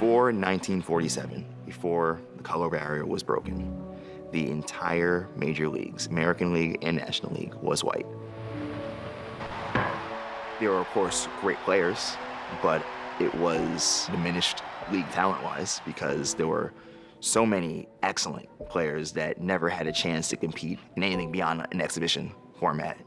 before 1947, before the color barrier was broken, the entire major leagues, American League and National League, was white. There were, of course, great players, but it was diminished league talent-wise because there were so many excellent players that never had a chance to compete in anything beyond an exhibition format.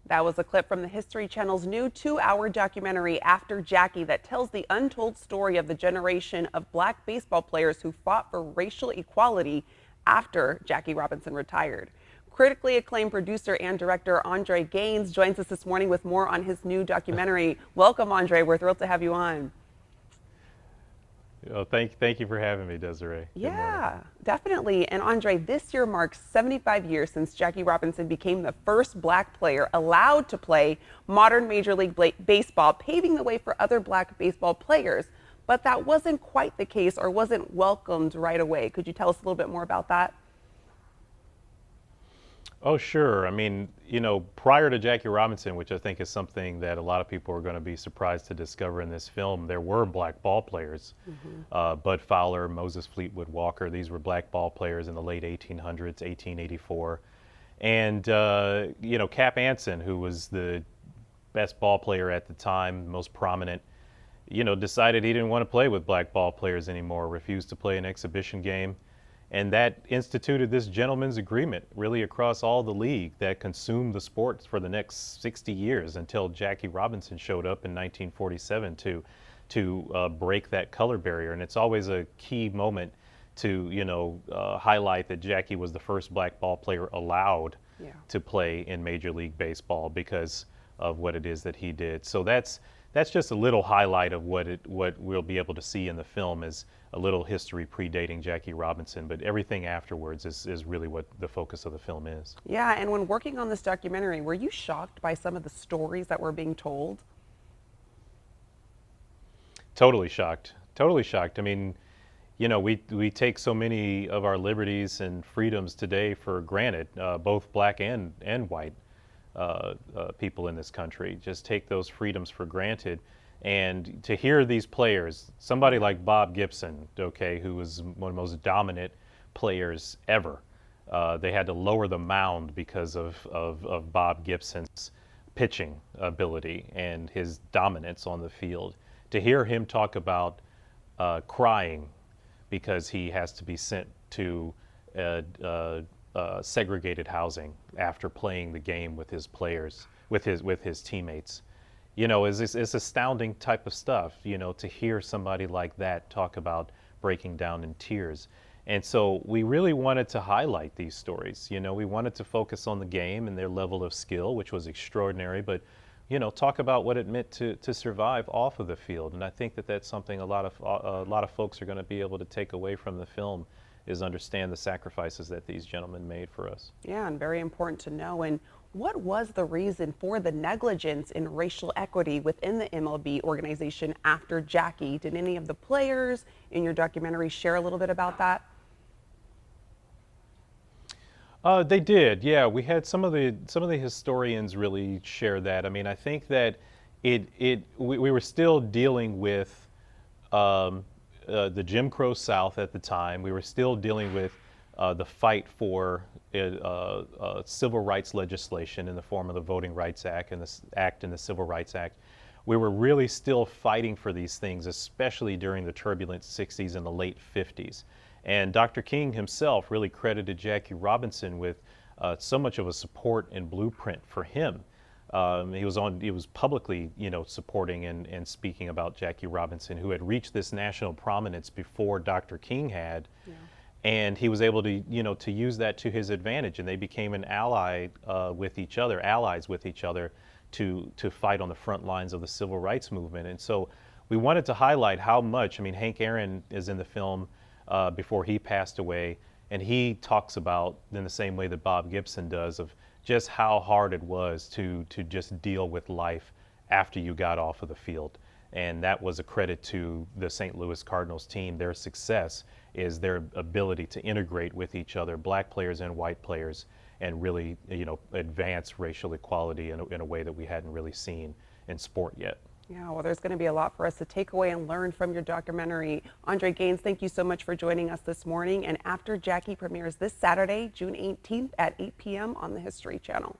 That was a clip from the History Channel's new 2-hour documentary, After Jackie, that tells the untold story of the generation of black baseball players who fought for racial equality after Jackie Robinson retired. Critically acclaimed producer and director Andre Gaines joins us this morning with more on his new documentary. Welcome, Andre. We're thrilled to have you on. Oh, thank you for having me, Desiree. Yeah, definitely. And Andre, this year marks 75 years since Jackie Robinson became the first black player allowed to play modern Major League Baseball, paving the way for other black baseball players. But that wasn't quite the case, or wasn't welcomed right away. Could you tell us a little bit more about that? Oh, sure. I mean, prior to Jackie Robinson, which I think is something that a lot of people are going to be surprised to discover in this film, there were black ball players. Bud Fowler, Moses Fleetwood Walker, these were black ball players in the late 1800s, 1884. And, Cap Anson, who was the best ball player at the time, most prominent, decided he didn't want to play with black ball players anymore, refused to play an exhibition game. And that instituted this gentleman's agreement really across all the league that consumed the sport for the next 60 years until Jackie Robinson showed up in 1947 to break that color barrier. And it's always a key moment to highlight that Jackie was the first black ball player allowed to play in Major League Baseball because of what it is that he did. So that's just a little highlight of what we'll be able to see in the film is a little history predating Jackie Robinson, but everything afterwards is really what the focus of the film is. Yeah, and when working on this documentary, were you shocked by some of the stories that were being told? Totally shocked. Totally shocked. I mean, we take so many of our liberties and freedoms today for granted, both black and white people in this country. Just take those freedoms for granted. And to hear these players, somebody like Bob Gibson, who was one of the most dominant players ever, they had to lower the mound because of Bob Gibson's pitching ability and his dominance on the field. To hear him talk about crying because he has to be sent to segregated housing after playing the game with his players, with his teammates. It's astounding type of stuff, to hear somebody like that talk about breaking down in tears. And so we really wanted to highlight these stories. We wanted to focus on the game and their level of skill, which was extraordinary, but, talk about what it meant to survive off of the field. And I think that that's something a lot of folks are going to be able to take away from the film, is understand the sacrifices that these gentlemen made for us. Yeah, and very important to know. And what was the reason for the negligence in racial equity within the MLB organization after Jackie? Did any of the players in your documentary share a little bit about that? They did, yeah. We had some of the historians really share that. I mean, I think that we were still dealing with the Jim Crow South at the time. We were still dealing with the fight for civil rights legislation in the form of the Voting Rights Act and the Civil Rights Act. We were really still fighting for these things, especially during the turbulent 60s and the late 50s. And Dr. King himself really credited Jackie Robinson with so much of a support and blueprint for him. He was publicly, supporting and speaking about Jackie Robinson, who had reached this national prominence before Dr. King had. Yeah. And he was able to, to use that to his advantage, and they became an ally with each other, allies with each other, to fight on the front lines of the civil rights movement. And so we wanted to highlight how much. I mean, Hank Aaron is in the film before he passed away, and he talks about, in the same way that Bob Gibson does, of just how hard it was to just deal with life after you got off of the field. And that was a credit to the St. Louis Cardinals team. Their success is their ability to integrate with each other, black players and white players, and really, advance racial equality in a way that we hadn't really seen in sport yet. Yeah, well, there's going to be a lot for us to take away and learn from your documentary. Andre Gaines, thank you so much for joining us this morning. And After Jackie premieres this Saturday, June 18th at 8 p.m. on the History Channel.